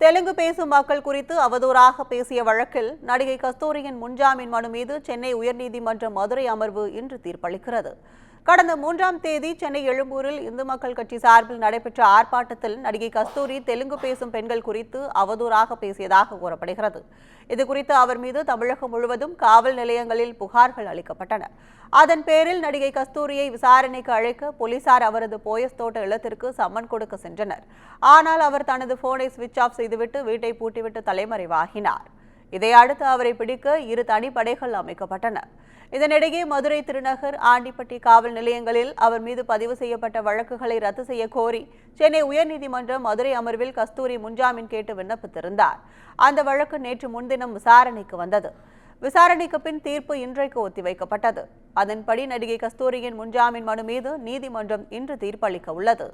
தெலுங்கு பேசும் மக்கள் குறித்து அவதூறாக பேசிய வழக்கில் நடிகை கஸ்தூரியின் முன்ஜாமீன் மனு மீது சென்னை உயர்நீதிமன்ற மதுரை அமர்வு இன்று தீர்ப்பளிக்கிறது. கடந்த 3ஆம் தேதி சென்னை எழும்பூரில் இந்து மக்கள் கட்சி சார்பில் நடைபெற்ற ஆர்ப்பாட்டத்தில் நடிகை கஸ்தூரி தெலுங்கு பேசும் பெண்கள் குறித்து அவதூறாக பேசியதாக கூறப்படுகிறது. இதுகுறித்து அவர் மீது தமிழகம் முழுவதும் காவல் நிலையங்களில் புகார்கள் அளிக்கப்பட்டன. அதன் பேரில் நடிகை கஸ்தூரியை விசாரணைக்கு அழைக்க போலீசார் அவரது போயஸ் தோட்ட இல்லத்திற்கு சம்மன் கொடுக்க சென்றனர். ஆனால் அவர் தனது போனை சுவிட்ச் ஆஃப் செய்துவிட்டு வீட்டை பூட்டிவிட்டு தலைமறைவாகினார். இதையடுத்து அவரை பிடிக்க 2 தனிப்படைகள் அமைக்கப்பட்டன. இதனிடையே மதுரை திருநகர், ஆண்டிப்பட்டி காவல் நிலையங்களில் அவர் மீது பதிவு செய்யப்பட்ட வழக்குகளை ரத்து செய்ய கோரி சென்னை உயர்நீதிமன்றம் மதுரை அமர்வில் கஸ்தூரி முன்ஜாமீன் கேட்டு விண்ணப்பித்திருந்தார். அந்த வழக்கு நேற்று முன்தினம் விசாரணைக்கு வந்தது. விசாரணைக்கு பின் தீர்ப்பு இன்றைக்கு ஒத்திவைக்கப்பட்டது. அதன்படி நடிகை கஸ்தூரியின் முன்ஜாமீன் மனு மீது நீதிமன்றம் இன்று தீர்ப்பளிக்க உள்ளது.